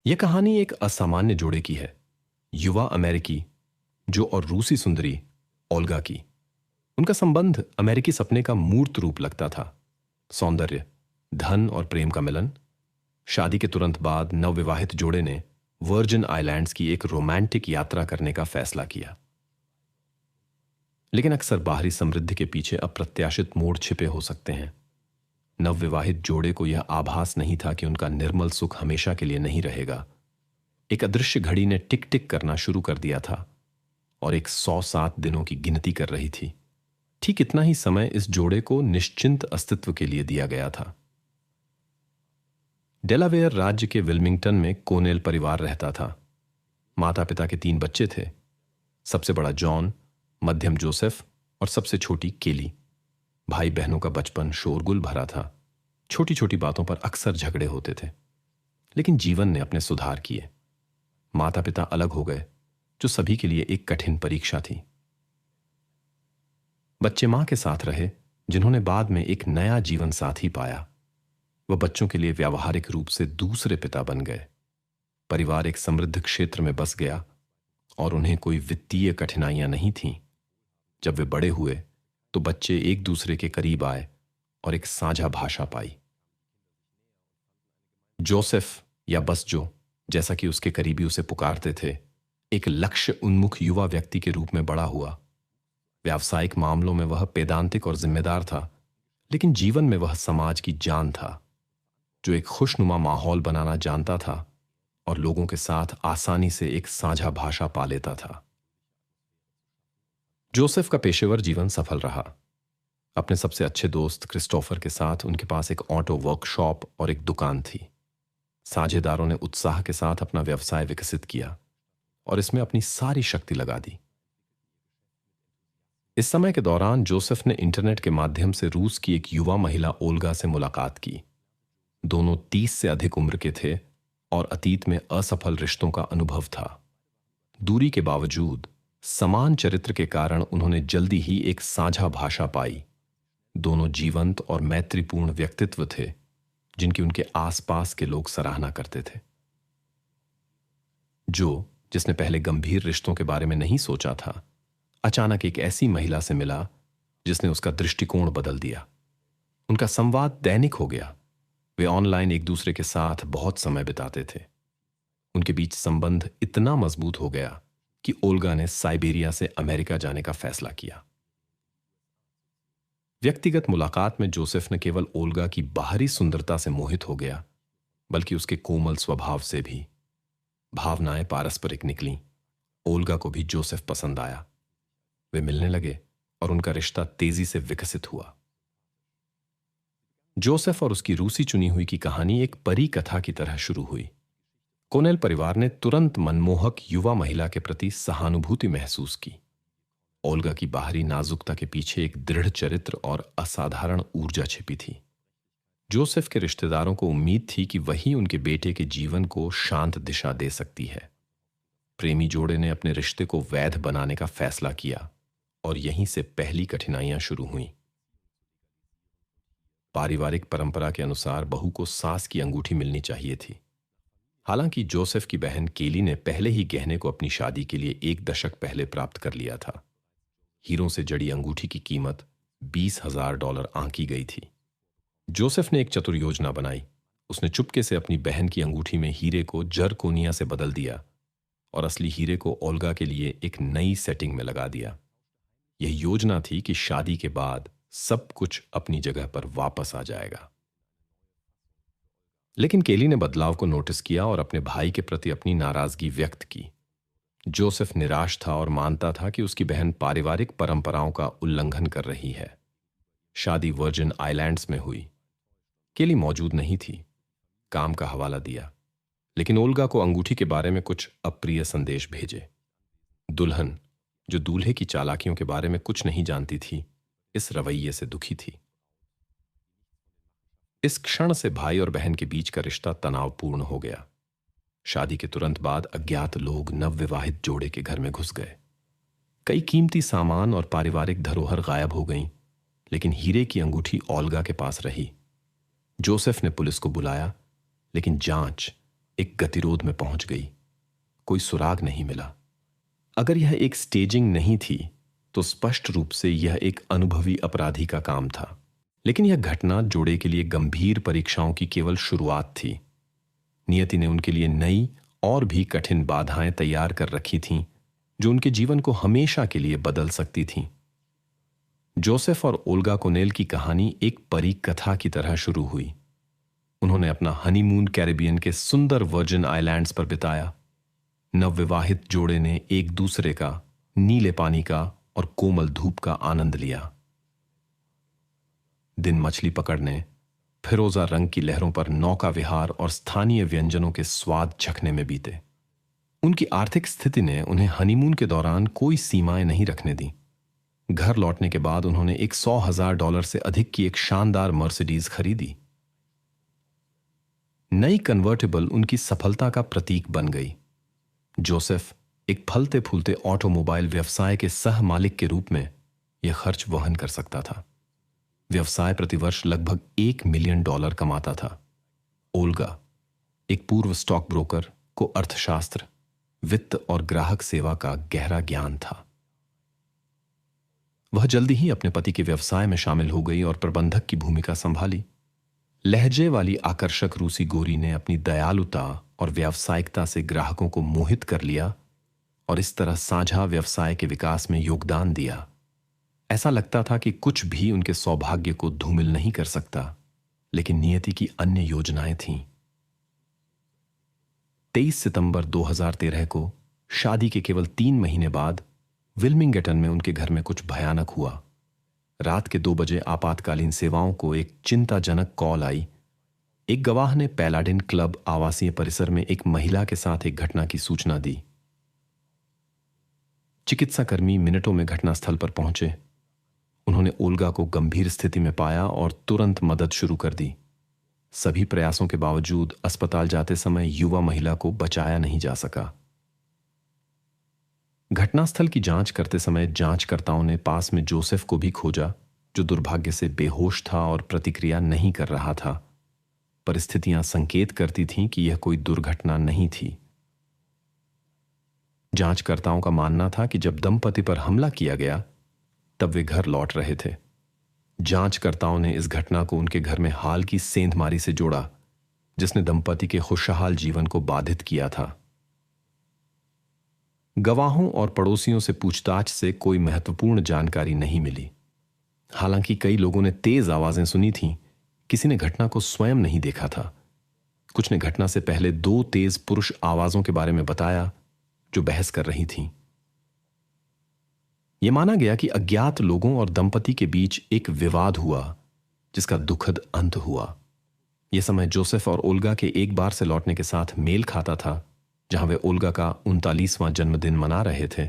यह कहानी एक असामान्य जोड़े की है। युवा अमेरिकी जो और रूसी सुंदरी ओल्गा की। उनका संबंध अमेरिकी सपने का मूर्त रूप लगता था। सौंदर्य, धन और प्रेम का मिलन। शादी के तुरंत बाद नवविवाहित जोड़े ने वर्जिन आइलैंड्स की एक रोमांटिक यात्रा करने का फैसला किया। लेकिन अक्सर बाहरी समृद्धि के पीछे अप्रत्याशित मोड़ छिपे हो सकते हैं। नवविवाहित जोड़े को यह आभास नहीं था कि उनका निर्मल सुख हमेशा के लिए नहीं रहेगा। एक अदृश्य घड़ी ने टिक टिक करना शुरू कर दिया था और एक 107 दिनों की गिनती कर रही थी। ठीक इतना ही समय इस जोड़े को निश्चिंत अस्तित्व के लिए दिया गया था। डेलावेयर राज्य के विल्मिंगटन में कोनेल परिवार रहता था। माता पिता के 3 बच्चे थे। सबसे बड़ा जॉन, मध्यम जोसेफ और सबसे छोटी केली। भाई बहनों का बचपन शोरगुल भरा था। छोटी छोटी बातों पर अक्सर झगड़े होते थे, लेकिन जीवन ने अपने सुधार किए। माता पिता अलग हो गए, जो सभी के लिए एक कठिन परीक्षा थी। बच्चे मां के साथ रहे, जिन्होंने बाद में एक नया जीवन साथी पाया। वह बच्चों के लिए व्यावहारिक रूप से दूसरे पिता बन गए। परिवार एक समृद्ध क्षेत्र में बस गया और उन्हें कोई वित्तीय कठिनाइयां नहीं थीं। जब वे बड़े हुए तो बच्चे एक दूसरे के करीब आए और एक साझा भाषा पाई। जोसेफ, या बस जो, जैसा कि उसके करीबी उसे पुकारते थे, एक लक्ष्य उन्मुख युवा व्यक्ति के रूप में बड़ा हुआ। व्यावसायिक मामलों में वह पेदांतिक और जिम्मेदार था, लेकिन जीवन में वह समाज की जान था, जो एक खुशनुमा माहौल बनाना जानता था और लोगों के साथ आसानी से एक साझा भाषा पा लेता था। जोसेफ का पेशेवर जीवन सफल रहा। अपने सबसे अच्छे दोस्त क्रिस्टोफर के साथ उनके पास एक ऑटो वर्कशॉप और एक दुकान थी। साझेदारों ने उत्साह के साथ अपना व्यवसाय विकसित किया और इसमें अपनी सारी शक्ति लगा दी। इस समय के दौरान जोसेफ ने इंटरनेट के माध्यम से रूस की एक युवा महिला ओल्गा से मुलाकात की। दोनों 30 से अधिक उम्र के थे और अतीत में असफल रिश्तों का अनुभव था। दूरी के बावजूद समान चरित्र के कारण उन्होंने जल्दी ही एक साझा भाषा पाई। दोनों जीवंत और मैत्रीपूर्ण व्यक्तित्व थे, जिनकी उनके आसपास के लोग सराहना करते थे। जो, जिसने पहले गंभीर रिश्तों के बारे में नहीं सोचा था, अचानक एक ऐसी महिला से मिला जिसने उसका दृष्टिकोण बदल दिया। उनका संवाद दैनिक हो गया। वे ऑनलाइन एक दूसरे के साथ बहुत समय बिताते थे। उनके बीच संबंध इतना मजबूत हो गया कि ओल्गा ने साइबेरिया से अमेरिका जाने का फैसला किया। व्यक्तिगत मुलाकात में जोसेफ न केवल ओल्गा की बाहरी सुंदरता से मोहित हो गया, बल्कि उसके कोमल स्वभाव से भी। भावनाएं पारस्परिक निकलीं। ओल्गा को भी जोसेफ पसंद आया। वे मिलने लगे और उनका रिश्ता तेजी से विकसित हुआ। जोसेफ और उसकी रूसी चुनी हुई की कहानी एक परी कथा की तरह शुरू हुई। कोनेल परिवार ने तुरंत मनमोहक युवा महिला के प्रति सहानुभूति महसूस की। ओल्गा की बाहरी नाजुकता के पीछे एक दृढ़ चरित्र और असाधारण ऊर्जा छिपी थी। जोसेफ के रिश्तेदारों को उम्मीद थी कि वही उनके बेटे के जीवन को शांत दिशा दे सकती है। प्रेमी जोड़े ने अपने रिश्ते को वैध बनाने का फैसला किया और यहीं से पहली कठिनाइयां शुरू हुईं। पारिवारिक परंपरा के अनुसार बहू को सास की अंगूठी मिलनी चाहिए थी। हालांकि जोसेफ की बहन केली ने पहले ही गहने को अपनी शादी के लिए 1 दशक पहले प्राप्त कर लिया था। हीरों से जड़ी अंगूठी की कीमत $20,000 आंकी गई थी। जोसेफ ने एक चतुर योजना बनाई। उसने चुपके से अपनी बहन की अंगूठी में हीरे को जरकोनिया से बदल दिया और असली हीरे को ओल्गा के लिए एक नई सेटिंग में लगा दिया। यह योजना थी कि शादी के बाद सब कुछ अपनी जगह पर वापस आ जाएगा। लेकिन केली ने बदलाव को नोटिस किया और अपने भाई के प्रति अपनी नाराजगी व्यक्त की। जोसेफ निराश था और मानता था कि उसकी बहन पारिवारिक परंपराओं का उल्लंघन कर रही है। शादी वर्जिन आइलैंड्स में हुई। केली मौजूद नहीं थी। काम का हवाला दिया, लेकिन ओल्गा को अंगूठी के बारे में कुछ अप्रिय संदेश भेजे। दुल्हन, जो दूल्हे की चालाकियों के बारे में कुछ नहीं जानती थी, इस रवैये से दुखी थी। इस क्षण से भाई और बहन के बीच का रिश्ता तनावपूर्ण हो गया। शादी के तुरंत बाद अज्ञात लोग नवविवाहित जोड़े के घर में घुस गए। कई कीमती सामान और पारिवारिक धरोहर गायब हो गईं, लेकिन हीरे की अंगूठी ओल्गा के पास रही। जोसेफ ने पुलिस को बुलाया, लेकिन जांच एक गतिरोध में पहुंच गई। कोई सुराग नहीं मिला। अगर यह एक स्टेजिंग नहीं थी तो स्पष्ट रूप से यह एक अनुभवी अपराधी का काम था। लेकिन यह घटना जोड़े के लिए गंभीर परीक्षाओं की केवल शुरुआत थी। नियति ने उनके लिए नई और भी कठिन बाधाएं तैयार कर रखी थीं, जो उनके जीवन को हमेशा के लिए बदल सकती थीं। जोसेफ और ओल्गा कोनेल की कहानी एक परी कथा की तरह शुरू हुई। उन्होंने अपना हनीमून कैरिबियन के सुंदर वर्जिन आइलैंड्स पर बिताया। नवविवाहित जोड़े ने एक दूसरे का, नीले पानी का और कोमल धूप का आनंद लिया। दिन मछली पकड़ने, फिरोजा रंग की लहरों पर नौका विहार और स्थानीय व्यंजनों के स्वाद चखने में बीते। उनकी आर्थिक स्थिति ने उन्हें हनीमून के दौरान कोई सीमाएं नहीं रखने दी। घर लौटने के बाद उन्होंने एक $100,000 से अधिक की एक शानदार मर्सिडीज खरीदी। नई कन्वर्टेबल उनकी सफलता का प्रतीक बन गई। जोसेफ एक फलते फूलते ऑटोमोबाइल व्यवसाय के सह मालिक के रूप में यह खर्च वहन कर सकता था। व्यवसाय प्रतिवर्ष लगभग $1 मिलियन कमाता था। ओल्गा, एक पूर्व स्टॉक ब्रोकर, को अर्थशास्त्र, वित्त और ग्राहक सेवा का गहरा ज्ञान था। वह जल्दी ही अपने पति के व्यवसाय में शामिल हो गई और प्रबंधक की भूमिका संभाली। लहजे वाली आकर्षक रूसी गोरी ने अपनी दयालुता और व्यावसायिकता से ग्राहकों को मोहित कर लिया और इस तरह साझा व्यवसाय के विकास में योगदान दिया। ऐसा लगता था कि कुछ भी उनके सौभाग्य को धूमिल नहीं कर सकता, लेकिन नियति की अन्य योजनाएं थीं। 23 सितंबर 2013 को शादी के केवल 3 महीने बाद विल्मिंगटन में उनके घर में कुछ भयानक हुआ। रात के 2 बजे आपातकालीन सेवाओं को एक चिंताजनक कॉल आई। एक गवाह ने पैलाडिन क्लब आवासीय परिसर में एक महिला के साथ एक घटना की सूचना दी। चिकित्साकर्मी मिनटों में घटनास्थल पर पहुंचे। उन्होंने ओल्गा को गंभीर स्थिति में पाया और तुरंत मदद शुरू कर दी। सभी प्रयासों के बावजूद अस्पताल जाते समय युवा महिला को बचाया नहीं जा सका। घटनास्थल की जांच करते समय जांचकर्ताओं ने पास में जोसेफ को भी खोजा, जो दुर्भाग्य से बेहोश था और प्रतिक्रिया नहीं कर रहा था। परिस्थितियां संकेत करती थीं कि यह कोई दुर्घटना नहीं थी। जांचकर्ताओं का मानना था कि जब दंपति पर हमला किया गया तब वे घर लौट रहे थे। जांचकर्ताओं ने इस घटना को उनके घर में हाल की सेंधमारी से जोड़ा, जिसने दंपति के खुशहाल जीवन को बाधित किया था। गवाहों और पड़ोसियों से पूछताछ से कोई महत्वपूर्ण जानकारी नहीं मिली। हालांकि कई लोगों ने तेज आवाजें सुनी थीं, किसी ने घटना को स्वयं नहीं देखा था। कुछ ने घटना से पहले 2 तेज पुरुष आवाजों के बारे में बताया जो बहस कर रही थीं। यह माना गया कि अज्ञात लोगों और दंपति के बीच एक विवाद हुआ, जिसका दुखद अंत हुआ। यह समय जोसेफ और ओल्गा के एक बार से लौटने के साथ मेल खाता था, जहां वे ओल्गा का 39वां जन्मदिन मना रहे थे।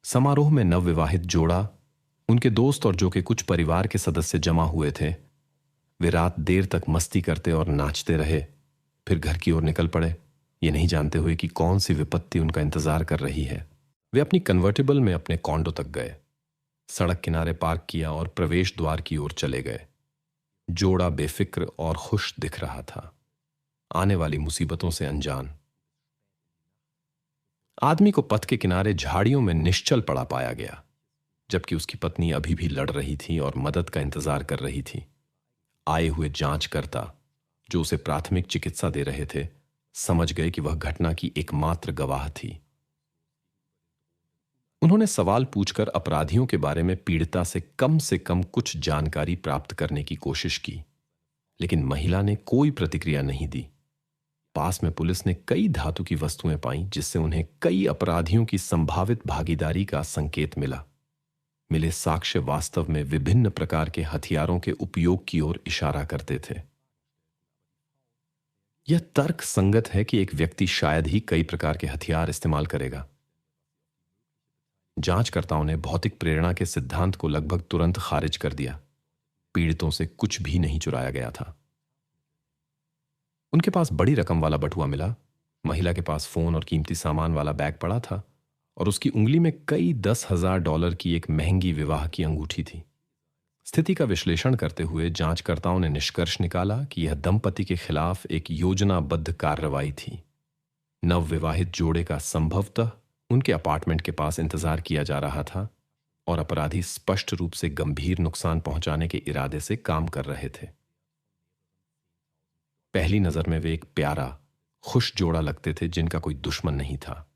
समारोह में नवविवाहित जोड़ा, उनके दोस्त और जो कि कुछ परिवार के सदस्य जमा हुए थे। वे रात देर तक मस्ती करते और नाचते रहे, फिर घर की ओर निकल पड़े, ये नहीं जानते हुए कि कौन सी विपत्ति उनका इंतजार कर रही है। वे अपनी कन्वर्टेबल में अपने कॉन्डो तक गए, सड़क किनारे पार्क किया और प्रवेश द्वार की ओर चले गए। जोड़ा बेफिक्र और खुश दिख रहा था, आने वाली मुसीबतों से अनजान। आदमी को पथ के किनारे झाड़ियों में निश्चल पड़ा पाया गया, जबकि उसकी पत्नी अभी भी लड़ रही थी और मदद का इंतजार कर रही थी। आए हुए जांचकर्ता, जो उसे प्राथमिक चिकित्सा दे रहे थे, समझ गए कि वह घटना की एकमात्र गवाह थी। उन्होंने सवाल पूछकर अपराधियों के बारे में पीड़िता से कम कुछ जानकारी प्राप्त करने की कोशिश की, लेकिन महिला ने कोई प्रतिक्रिया नहीं दी। पास में पुलिस ने कई धातु की वस्तुएं पाईं, जिससे उन्हें कई अपराधियों की संभावित भागीदारी का संकेत मिला। मिले साक्ष्य वास्तव में विभिन्न प्रकार के हथियारों के उपयोग की ओर इशारा करते थे। यह तर्क संगत है कि एक व्यक्ति शायद ही कई प्रकार के हथियार इस्तेमाल करेगा। जांचकर्ताओं ने भौतिक प्रेरणा के सिद्धांत को लगभग तुरंत खारिज कर दिया। पीड़ितों से कुछ भी नहीं चुराया गया था। उनके पास बड़ी रकम वाला बटुआ मिला। महिला के पास फोन और कीमती सामान वाला बैग पड़ा था और उसकी उंगली में कई $10,000 की एक महंगी विवाह की अंगूठी थी। स्थिति का विश्लेषण करते हुए जांचकर्ताओं ने निष्कर्ष निकाला कि यह दंपति के खिलाफ एक योजनाबद्ध कार्रवाई थी। नवविवाहित जोड़े का संभवतः उनके अपार्टमेंट के पास इंतजार किया जा रहा था और अपराधी स्पष्ट रूप से गंभीर नुकसान पहुंचाने के इरादे से काम कर रहे थे। पहली नजर में वे एक प्यारा, खुश जोड़ा लगते थे जिनका कोई दुश्मन नहीं था।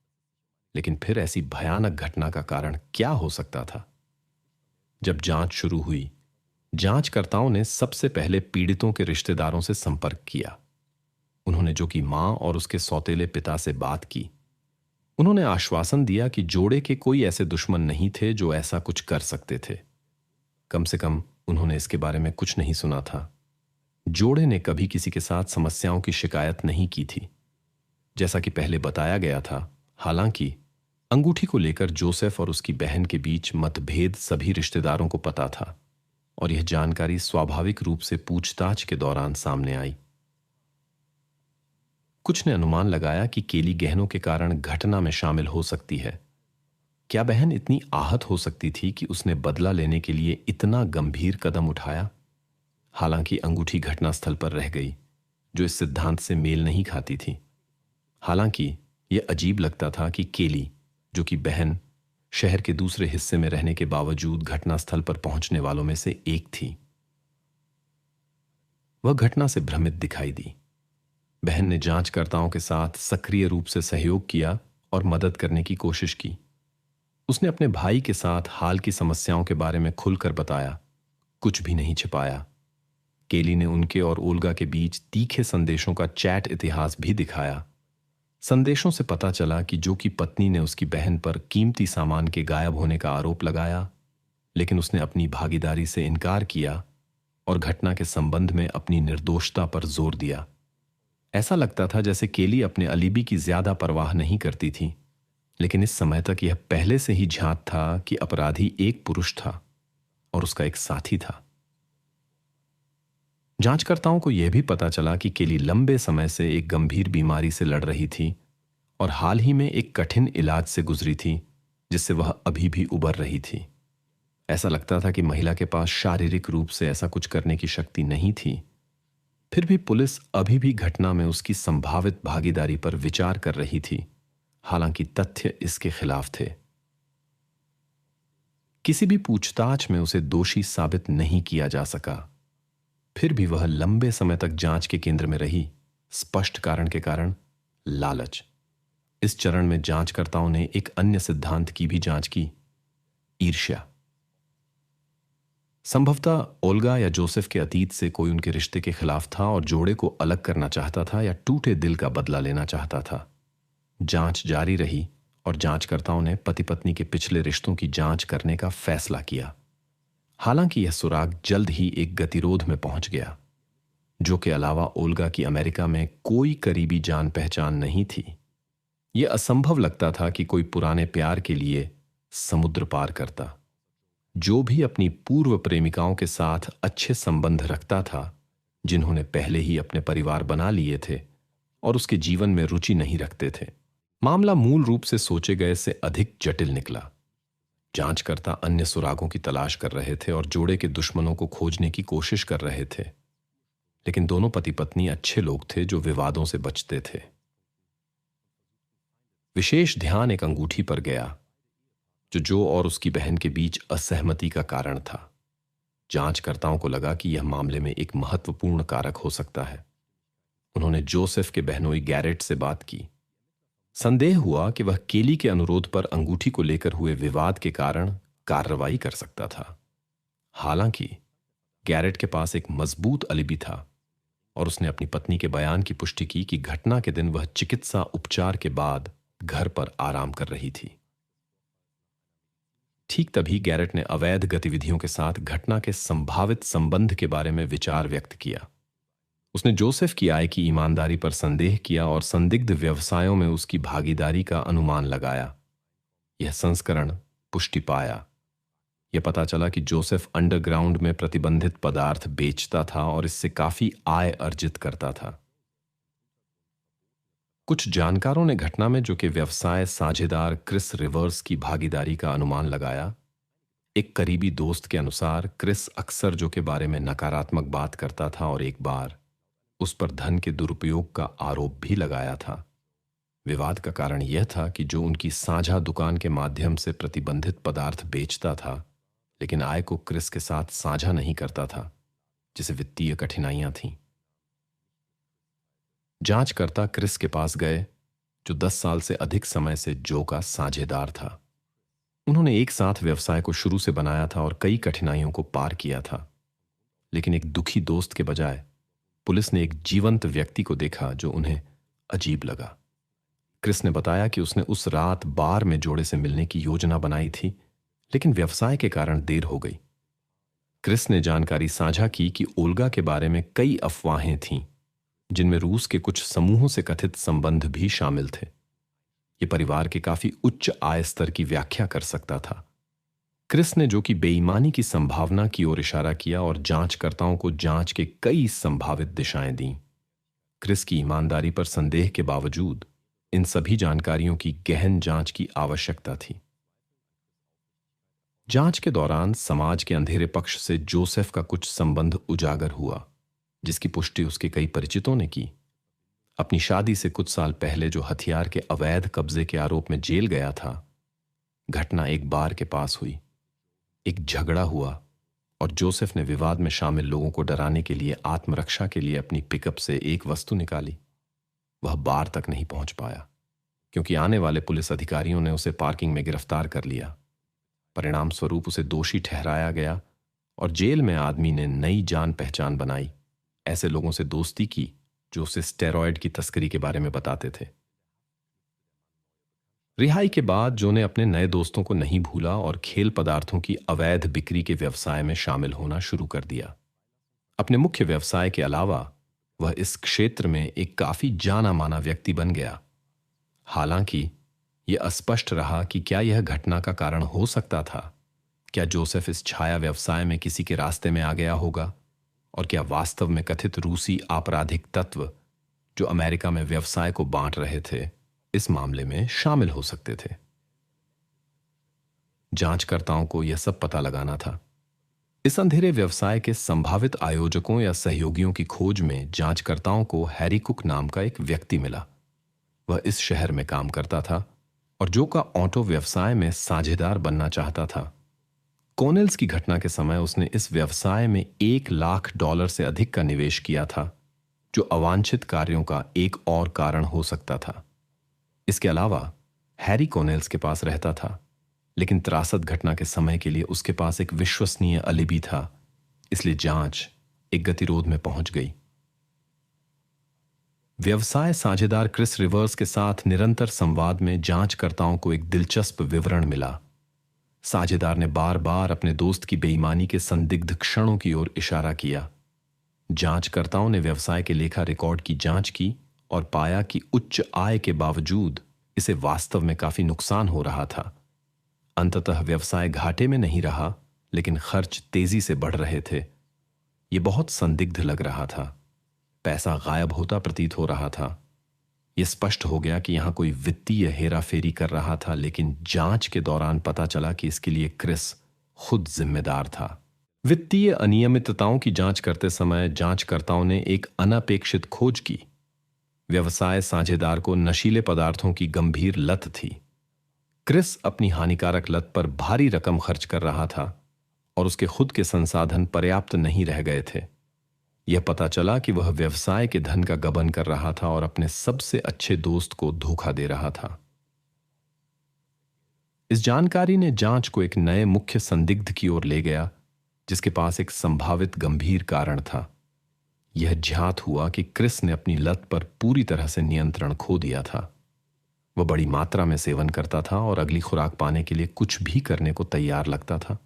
लेकिन फिर ऐसी भयानक घटना का कारण क्या हो सकता था? जब जांच शुरू हुई, जांचकर्ताओं ने सबसे पहले पीड़ितों के रिश्तेदारों से संपर्क किया। उन्होंने जो कि मां और उसके सौतेले पिता से बात की। उन्होंने आश्वासन दिया कि जोड़े के कोई ऐसे दुश्मन नहीं थे जो ऐसा कुछ कर सकते थे। कम से कम उन्होंने इसके बारे में कुछ नहीं सुना था। जोड़े ने कभी किसी के साथ समस्याओं की शिकायत नहीं की थी। जैसा कि पहले बताया गया था, हालांकि अंगूठी को लेकर जोसेफ और उसकी बहन के बीच मतभेद सभी रिश्तेदारों को पता था और यह जानकारी स्वाभाविक रूप से पूछताछ के दौरान सामने आई। कुछ ने अनुमान लगाया कि केली गहनों के कारण घटना में शामिल हो सकती है। क्या बहन इतनी आहत हो सकती थी कि उसने बदला लेने के लिए इतना गंभीर कदम उठाया? हालांकि अंगूठी घटनास्थल पर रह गई, जो इस सिद्धांत से मेल नहीं खाती थी। हालांकि यह अजीब लगता था कि केली, जो कि बहन, शहर के दूसरे हिस्से में रहने के बावजूद घटनास्थल पर पहुंचने वालों में से एक थी। वह घटना से भ्रमित दिखाई दी। बहन ने जांचकर्ताओं के साथ सक्रिय रूप से सहयोग किया और मदद करने की कोशिश की। उसने अपने भाई के साथ हाल की समस्याओं के बारे में खुलकर बताया, कुछ भी नहीं छिपाया। केली ने उनके और ओल्गा के बीच तीखे संदेशों का चैट इतिहास भी दिखाया। संदेशों से पता चला कि जो कि पत्नी ने उसकी बहन पर कीमती सामान के गायब होने का आरोप लगाया, लेकिन उसने अपनी भागीदारी से इनकार किया और घटना के संबंध में अपनी निर्दोषता पर जोर दिया। ऐसा लगता था जैसे केली अपने अलीबी की ज्यादा परवाह नहीं करती थी, लेकिन इस समय तक यह पहले से ही झांक था कि अपराधी एक पुरुष था और उसका एक साथी था। जांचकर्ताओं को यह भी पता चला कि केली लंबे समय से एक गंभीर बीमारी से लड़ रही थी और हाल ही में एक कठिन इलाज से गुजरी थी, जिससे वह अभी भी उबर रही थी। ऐसा लगता था कि महिला के पास शारीरिक रूप से ऐसा कुछ करने की शक्ति नहीं थी। फिर भी पुलिस अभी भी घटना में उसकी संभावित भागीदारी पर विचार कर रही थी, हालांकि तथ्य इसके खिलाफ थे। किसी भी पूछताछ में उसे दोषी साबित नहीं किया जा सका। फिर भी वह लंबे समय तक जांच के केंद्र में रही, स्पष्ट कारण के कारण, लालच। इस चरण में जांचकर्ताओं ने एक अन्य सिद्धांत की भी जांच की, ईर्ष्या। संभवतः ओल्गा या जोसेफ के अतीत से कोई उनके रिश्ते के खिलाफ था और जोड़े को अलग करना चाहता था या टूटे दिल का बदला लेना चाहता था। जांच जारी रही और जांचकर्ताओं ने पति पत्नी के पिछले रिश्तों की जांच करने का फैसला किया। हालांकि यह सुराग जल्द ही एक गतिरोध में पहुंच गया। जो के अलावा ओल्गा की अमेरिका में कोई करीबी जान पहचान नहीं थी। यह असंभव लगता था कि कोई पुराने प्यार के लिए समुद्र पार करता। जो भी अपनी पूर्व प्रेमिकाओं के साथ अच्छे संबंध रखता था, जिन्होंने पहले ही अपने परिवार बना लिए थे और उसके जीवन में रुचि नहीं रखते थे। मामला मूल रूप से सोचे गए से अधिक जटिल निकला। जांचकर्ता अन्य सुरागों की तलाश कर रहे थे और जोड़े के दुश्मनों को खोजने की कोशिश कर रहे थे, लेकिन दोनों पति पत्नी अच्छे लोग थे जो विवादों से बचते थे। विशेष ध्यान एक अंगूठी पर गया जो और उसकी बहन के बीच असहमति का कारण था। जांचकर्ताओं को लगा कि यह मामले में एक महत्वपूर्ण कारक हो सकता है। उन्होंने जोसेफ के बहनोई गैरेट से बात की। संदेह हुआ कि वह केली के अनुरोध पर अंगूठी को लेकर हुए विवाद के कारण कार्रवाई कर सकता था। हालांकि गैरेट के पास एक मजबूत अलिबी था और उसने अपनी पत्नी के बयान की पुष्टि की कि घटना के दिन वह चिकित्सा उपचार के बाद घर पर आराम कर रही थी। ठीक तभी गैरेट ने अवैध गतिविधियों के साथ घटना के संभावित संबंध के बारे में विचार व्यक्त किया। उसने जोसेफ की आय की ईमानदारी पर संदेह किया और संदिग्ध व्यवसायों में उसकी भागीदारी का अनुमान लगाया। यह संस्करण पुष्टि पाया। यह पता चला कि जोसेफ अंडरग्राउंड में प्रतिबंधित पदार्थ बेचता था और इससे काफी आय अर्जित करता था। कुछ जानकारों ने घटना में जो कि व्यवसाय साझेदार क्रिस रिवर्स की भागीदारी का अनुमान लगाया। एक करीबी दोस्त के अनुसार क्रिस अक्सर जो के बारे में नकारात्मक बात करता था और एक बार उस पर धन के दुरुपयोग का आरोप भी लगाया था। विवाद का कारण यह था कि जो उनकी साझा दुकान के माध्यम से प्रतिबंधित पदार्थ बेचता था, लेकिन आय को क्रिस के साथ साझा नहीं करता था, जिसे वित्तीय कठिनाइयां थीं। जांचकर्ता क्रिस के पास गए, जो 10 साल से अधिक समय से जो का साझेदार था। उन्होंने एक साथ व्यवसाय को शुरू से बनाया था और कई कठिनाइयों को पार किया था, लेकिन एक दुखी दोस्त के बजाय पुलिस ने एक जीवंत व्यक्ति को देखा जो उन्हें अजीब लगा। क्रिस ने बताया कि उसने उस रात बार में जोड़े से मिलने की योजना बनाई थी, लेकिन व्यवसाय के कारण देर हो गई। क्रिस ने जानकारी साझा की कि ओल्गा के बारे में कई अफवाहें थीं, जिनमें रूस के कुछ समूहों से कथित संबंध भी शामिल थे। यह परिवार के काफी उच्च आय स्तर की व्याख्या कर सकता था। क्रिस ने जो कि बेईमानी की संभावना की ओर इशारा किया और जांचकर्ताओं को जांच के कई संभावित दिशाएं दीं। क्रिस की ईमानदारी पर संदेह के बावजूद इन सभी जानकारियों की गहन जांच की आवश्यकता थी। जांच के दौरान समाज के अंधेरे पक्ष से जोसेफ का कुछ संबंध उजागर हुआ, जिसकी पुष्टि उसके कई परिचितों ने की। अपनी शादी से कुछ साल पहले जो हथियार के अवैध कब्जे के आरोप में जेल गया था, घटना एक बार के पास हुई। एक झगड़ा हुआ और जोसेफ ने विवाद में शामिल लोगों को डराने के लिए आत्मरक्षा के लिए अपनी पिकअप से एक वस्तु निकाली। वह बार तक नहीं पहुंच पाया, क्योंकि आने वाले पुलिस अधिकारियों ने उसे पार्किंग में गिरफ्तार कर लिया। परिणाम स्वरूप उसे दोषी ठहराया गया और जेल में आदमी ने नई जान पहचान बनाई, ऐसे लोगों से दोस्ती की जो उसे स्टेरॉयड की तस्करी के बारे में बताते थे। रिहाई के बाद जो ने अपने नए दोस्तों को नहीं भूला और खेल पदार्थों की अवैध बिक्री के व्यवसाय में शामिल होना शुरू कर दिया। अपने मुख्य व्यवसाय के अलावा वह इस क्षेत्र में एक काफी जाना माना व्यक्ति बन गया। हालांकि यह अस्पष्ट रहा कि क्या यह घटना का कारण हो सकता था। क्या जोसेफ इस छाया व्यवसाय में किसी के रास्ते में आ गया होगा, और क्या वास्तव में कथित रूसी आपराधिक तत्व जो अमेरिका में व्यवसाय को बांट रहे थे, इस मामले में शामिल हो सकते थे। जांचकर्ताओं को यह सब पता लगाना था। इस अंधेरे व्यवसाय के संभावित आयोजकों या सहयोगियों की खोज में जांचकर्ताओं को हैरी कुक नाम का एक व्यक्ति मिला। वह इस शहर में काम करता था और जो का ऑटो व्यवसाय में साझेदार बनना चाहता था। कोनेल्स की घटना के समय उसने इस व्यवसाय में $1,00,000 से अधिक का निवेश किया था, जो अवांछित कार्यों का एक और कारण हो सकता था। इसके अलावा हैरी कोनेल्स के पास रहता था, लेकिन त्रासद घटना के समय के लिए उसके पास एक विश्वसनीय अलिबी था, इसलिए जांच एक गतिरोध में पहुंच गई। व्यवसाय साझेदार क्रिस रिवर्स के साथ निरंतर संवाद में जांचकर्ताओं को एक दिलचस्प विवरण मिला। साझेदार ने बार बार अपने दोस्त की बेईमानी के संदिग्ध क्षणों की ओर इशारा किया। जांचकर्ताओं ने व्यवसाय के लेखा रिकॉर्ड की जांच की और पाया कि उच्च आय के बावजूद इसे वास्तव में काफी नुकसान हो रहा था। अंततः व्यवसाय घाटे में नहीं रहा, लेकिन खर्च तेजी से बढ़ रहे थे। यह बहुत संदिग्ध लग रहा था। पैसा गायब होता प्रतीत हो रहा था। यह स्पष्ट हो गया कि यहां कोई वित्तीय हेराफेरी कर रहा था, लेकिन जांच के दौरान पता चला कि इसके लिए क्रिस खुद जिम्मेदार था। वित्तीय अनियमितताओं की जांच करते समय जांचकर्ताओं ने एक अनपेक्षित खोज की। व्यवसाय साझेदार को नशीले पदार्थों की गंभीर लत थी। क्रिस अपनी हानिकारक लत पर भारी रकम खर्च कर रहा था और उसके खुद के संसाधन पर्याप्त नहीं रह गए थे। यह पता चला कि वह व्यवसाय के धन का गबन कर रहा था और अपने सबसे अच्छे दोस्त को धोखा दे रहा था। इस जानकारी ने जांच को एक नए मुख्य संदिग्ध की ओर ले गया, जिसके पास एक संभावित गंभीर कारण था। यह ज्ञात हुआ कि क्रिस ने अपनी लत पर पूरी तरह से नियंत्रण खो दिया था। वह बड़ी मात्रा में सेवन करता था और अगली खुराक पाने के लिए कुछ भी करने को तैयार लगता था।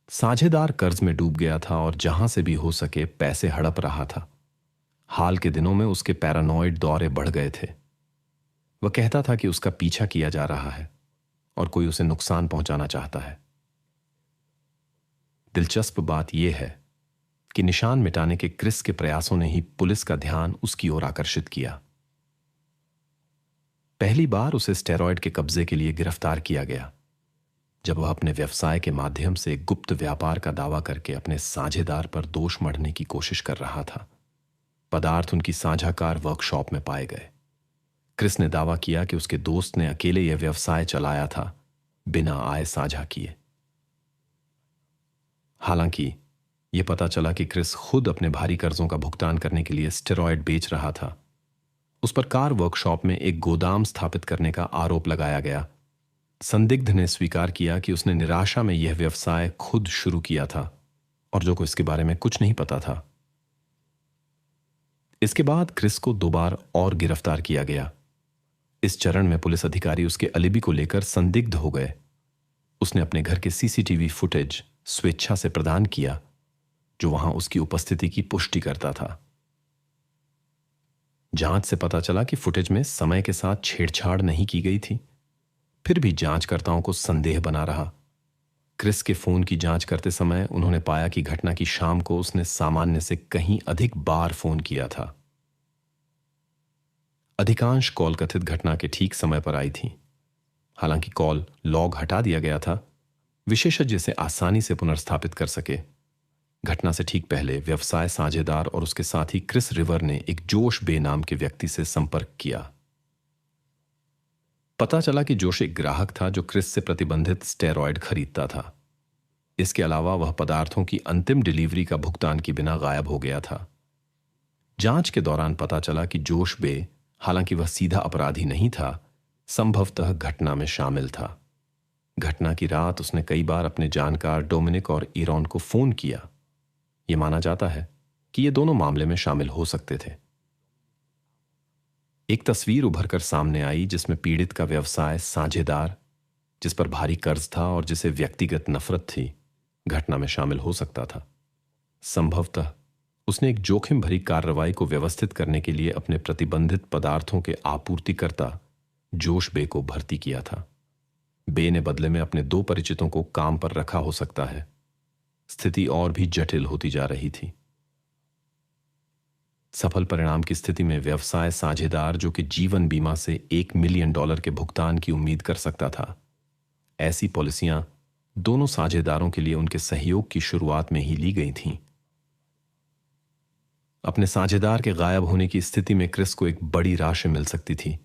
साझेदार कर्ज में डूब गया था और जहां से भी हो सके पैसे हड़प रहा था। हाल के दिनों में उसके पैरानॉइड दौरे बढ़ गए थे। वह कहता था कि उसका पीछा किया जा रहा है और कोई उसे नुकसान पहुंचाना चाहता है। दिलचस्प बात यह है कि निशान मिटाने के क्रिस के प्रयासों ने ही पुलिस का ध्यान उसकी ओर आकर्षित किया। पहली बार उसे स्टेरॉयड के कब्जे के लिए गिरफ्तार किया गया। जब वह अपने व्यवसाय के माध्यम से गुप्त व्यापार का दावा करके अपने साझेदार पर दोष मढ़ने की कोशिश कर रहा था। पदार्थ उनकी साझाकार वर्कशॉप में पाए गए। क्रिस ने दावा किया कि उसके दोस्त ने अकेले यह व्यवसाय चलाया था, बिना आय साझा किए। हालांकि यह पता चला कि क्रिस खुद अपने भारी कर्जों का भुगतान करने के लिए स्टेरॉयड बेच रहा था। उस पर कार वर्कशॉप में एक गोदाम स्थापित करने का आरोप लगाया गया। संदिग्ध ने स्वीकार किया कि उसने निराशा में यह व्यवसाय खुद शुरू किया था और जो को इसके बारे में कुछ नहीं पता था। इसके बाद क्रिस को 2 बार और गिरफ्तार किया गया। इस चरण में पुलिस अधिकारी उसके अलिबी को लेकर संदिग्ध हो गए। उसने अपने घर के सीसीटीवी फुटेज स्वेच्छा से प्रदान किया, जो वहां उसकी उपस्थिति की पुष्टि करता था। जांच से पता चला कि फुटेज में समय के साथ छेड़छाड़ नहीं की गई थी। फिर भी जांचकर्ताओं को संदेह बना रहा। क्रिस के फोन की जांच करते समय उन्होंने पाया कि घटना की शाम को उसने सामान्य से कहीं अधिक बार फोन किया था। अधिकांश कॉल कथित घटना के ठीक समय पर आई थी। हालांकि कॉल लॉग हटा दिया गया था, विशेषज्ञ इसे आसानी से पुनर्स्थापित कर सके। घटना से ठीक पहले व्यवसाय साझेदार और उसके साथी क्रिस रिवर ने एक जोश बे नाम के व्यक्ति से संपर्क किया। पता चला कि जोश एक ग्राहक था जो क्रिस से प्रतिबंधित स्टेरॉयड खरीदता था। इसके अलावा वह पदार्थों की अंतिम डिलीवरी का भुगतान के बिना गायब हो गया था। जांच के दौरान पता चला कि जोश बे, हालांकि वह सीधा अपराधी नहीं था, संभवतः घटना में शामिल था। घटना की रात उसने कई बार अपने जानकार डोमिनिक और एरॉन को फोन किया। यह माना जाता है कि ये दोनों मामले में शामिल हो सकते थे। एक तस्वीर उभरकर सामने आई जिसमें पीड़ित का व्यवसाय साझेदार, जिस पर भारी कर्ज था और जिसे व्यक्तिगत नफरत थी, घटना में शामिल हो सकता था। संभवतः उसने एक जोखिम भरी कार्रवाई को व्यवस्थित करने के लिए अपने प्रतिबंधित पदार्थों के आपूर्तिकर्ता जोश बे को भर्ती किया था। बे ने बदले में अपने 2 परिचितों को काम पर रखा हो सकता है। स्थिति और भी जटिल होती जा रही थी। सफल परिणाम की स्थिति में व्यवसाय साझेदार, जो कि जीवन बीमा से $1 मिलियन के भुगतान की उम्मीद कर सकता था, ऐसी पॉलिसियां दोनों साझेदारों के लिए उनके सहयोग की शुरुआत में ही ली गई थीं। अपने साझेदार के गायब होने की स्थिति में क्रिस को एक बड़ी राशि मिल सकती थी,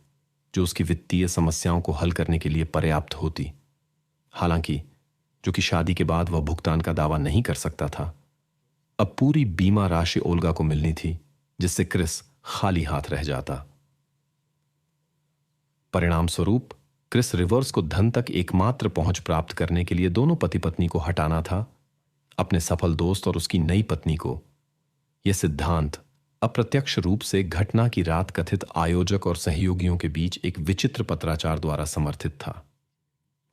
जो उसकी वित्तीय समस्याओं को हल करने के लिए पर्याप्त होती। हालांकि जो कि शादी के बाद वह भुगतान का दावा नहीं कर सकता था, अब पूरी बीमा राशि ओल्गा को मिलनी थी, जिससे क्रिस खाली हाथ रह जाता। परिणाम स्वरूप क्रिस रिवर्स को धन तक एकमात्र पहुंच प्राप्त करने के लिए दोनों पति पत्नी को हटाना था, अपने सफल दोस्त और उसकी नई पत्नी को। यह सिद्धांत अप्रत्यक्ष रूप से घटना की रात कथित आयोजक और सहयोगियों के बीच एक विचित्र पत्राचार द्वारा समर्थित था,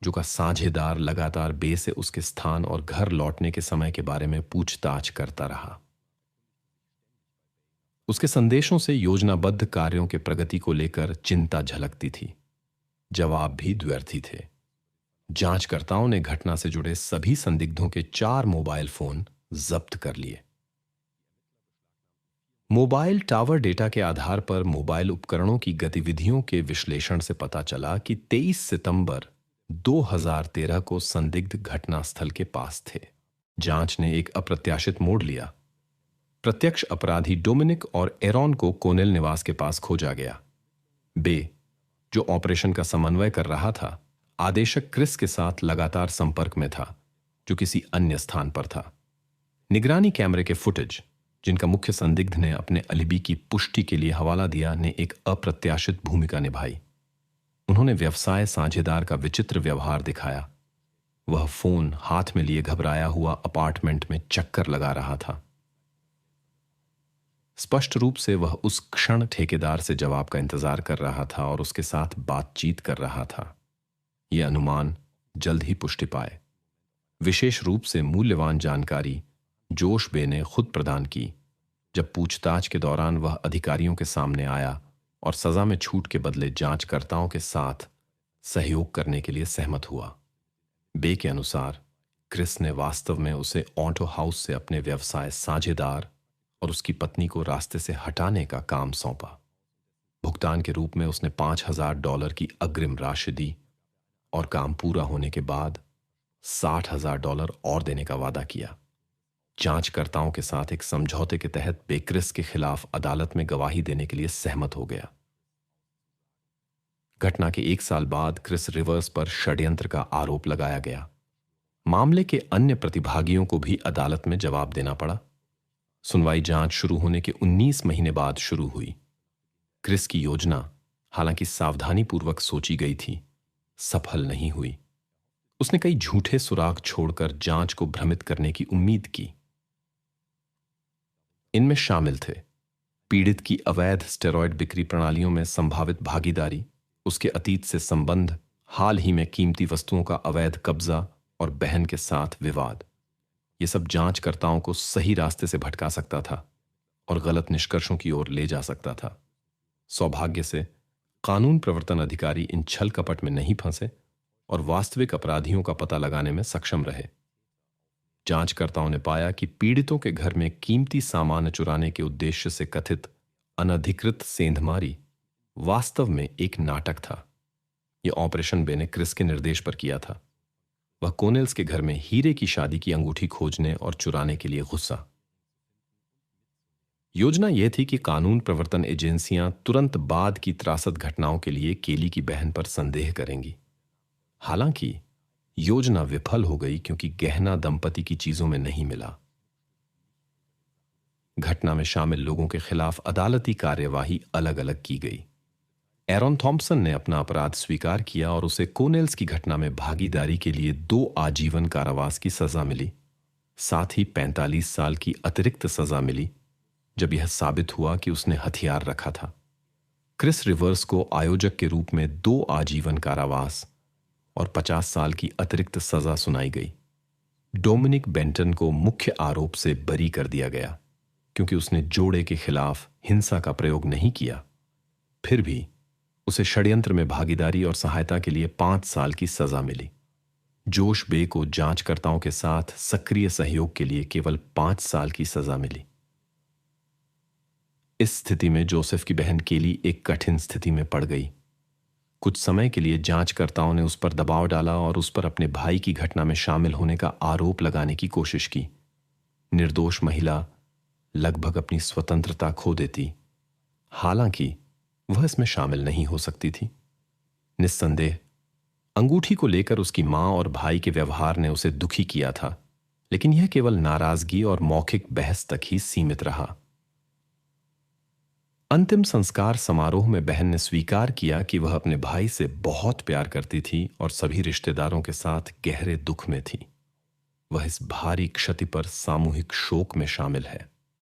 जो का साझेदार लगातार बे से उसके स्थान और घर लौटने के समय के बारे में पूछताछ करता रहा। उसके संदेशों से योजनाबद्ध कार्यों के प्रगति को लेकर चिंता झलकती थी। जवाब भी द्व्यर्थी थे। जांचकर्ताओं ने घटना से जुड़े सभी संदिग्धों के 4 मोबाइल फोन जब्त कर लिए। मोबाइल टावर डेटा के आधार पर मोबाइल उपकरणों की गतिविधियों के विश्लेषण से पता चला कि 23 सितंबर 2013 को संदिग्ध घटनास्थल के पास थे। जांच ने एक अप्रत्याशित मोड़ लिया। प्रत्यक्ष अपराधी डोमिनिक और एरॉन को कोनेल निवास के पास खोजा गया। बे, जो ऑपरेशन का समन्वय कर रहा था, आदेशक क्रिस के साथ लगातार संपर्क में था, जो किसी अन्य स्थान पर था। निगरानी कैमरे के फुटेज, जिनका मुख्य संदिग्ध ने अपने अलिबी की पुष्टि के लिए हवाला दिया, ने एक अप्रत्याशित भूमिका निभाई। उन्होंने व्यवसाय साझेदार का विचित्र व्यवहार दिखाया। वह फोन हाथ में लिए घबराया हुआ अपार्टमेंट में चक्कर लगा रहा था। स्पष्ट रूप से वह उस क्षण ठेकेदार से जवाब का इंतजार कर रहा था और उसके साथ बातचीत कर रहा था। यह अनुमान जल्द ही पुष्टि पाए। विशेष रूप से मूल्यवान जानकारी जोश बे ने खुद प्रदान की, जब पूछताछ के दौरान वह अधिकारियों के सामने आया और सजा में छूट के बदले जांचकर्ताओं के साथ सहयोग करने के लिए सहमत हुआ। बे के अनुसार क्रिस ने वास्तव में उसे ऑटो हाउस से अपने व्यवसाय साझेदार और उसकी पत्नी को रास्ते से हटाने का काम सौंपा। भुगतान के रूप में उसने $5000 की अग्रिम राशि दी और काम पूरा होने के बाद $60,000 और देने का वादा किया। जांचकर्ताओं के साथ एक समझौते के तहत बेक्रिस के खिलाफ अदालत में गवाही देने के लिए सहमत हो गया। घटना के 1 साल बाद क्रिस रिवर्स पर षड्यंत्र का आरोप लगाया गया। मामले के अन्य प्रतिभागियों को भी अदालत में जवाब देना पड़ा। सुनवाई जांच शुरू होने के 19 महीने बाद शुरू हुई। क्रिस की योजना, हालांकि सावधानीपूर्वक सोची गई थी, सफल नहीं हुई। उसने कई झूठे सुराग छोड़कर जांच को भ्रमित करने की उम्मीद की। इनमें शामिल थे पीड़ित की अवैध स्टेरॉयड बिक्री प्रणालियों में संभावित भागीदारी, उसके अतीत से संबंध, हाल ही में कीमती वस्तुओं का अवैध कब्जा और बहन के साथ विवाद। ये सब जांचकर्ताओं को सही रास्ते से भटका सकता था और गलत निष्कर्षों की ओर ले जा सकता था। सौभाग्य से कानून प्रवर्तन अधिकारी इन छल कपट में नहीं फंसे और वास्तविक अपराधियों का पता लगाने में सक्षम रहे। जांचकर्ताओं ने पाया कि पीड़ितों के घर में कीमती सामान चुराने के उद्देश्य से कथित अनधिकृत सेंधमारी वास्तव में एक नाटक था। यह ऑपरेशन बे ने क्रिस के निर्देश पर किया था। वह कोनेल्स के घर में हीरे की शादी की अंगूठी खोजने और चुराने के लिए गुस्सा। योजना यह थी कि कानून प्रवर्तन एजेंसियां तुरंत बाद की त्रासद घटनाओं के लिए केली की बहन पर संदेह करेंगी। हालांकि योजना विफल हो गई क्योंकि गहना दंपति की चीजों में नहीं मिला। घटना में शामिल लोगों के खिलाफ अदालती कार्यवाही अलग अलग की गई। एरॉन थॉम्पसन ने अपना अपराध स्वीकार किया और उसे कोनेल्स की घटना में भागीदारी के लिए 2 आजीवन कारावास की सजा मिली। साथ ही 45 साल की अतिरिक्त सजा मिली जब यह साबित हुआ कि उसने हथियार रखा था। क्रिस रिवर्स को आयोजक के रूप में 2 आजीवन कारावास और 50 साल की अतिरिक्त सजा सुनाई गई। डोमिनिक बेंटन को मुख्य आरोप से बरी कर दिया गया क्योंकि उसने जोड़े के खिलाफ हिंसा का प्रयोग नहीं किया। फिर भी उसे षड्यंत्र में भागीदारी और सहायता के लिए 5 साल की सजा मिली। जोश बे को जांचकर्ताओं के साथ सक्रिय सहयोग के लिए केवल 5 साल की सजा मिली। इस स्थिति में जोसेफ की बहन केली एक कठिन स्थिति में पड़ गई। कुछ समय के लिए जांचकर्ताओं ने उस पर दबाव डाला और उस पर अपने भाई की घटना में शामिल होने का आरोप लगाने की कोशिश की। निर्दोष महिला लगभग अपनी स्वतंत्रता खो देती, हालांकि वह इसमें शामिल नहीं हो सकती थी। निस्संदेह अंगूठी को लेकर उसकी मां और भाई के व्यवहार ने उसे दुखी किया था, लेकिन यह केवल नाराजगी और मौखिक बहस तक ही सीमित रहा। अंतिम संस्कार समारोह में बहन ने स्वीकार किया कि वह अपने भाई से बहुत प्यार करती थी और सभी रिश्तेदारों के साथ गहरे दुख में थी। वह इस भारी क्षति पर सामूहिक शोक में शामिल है।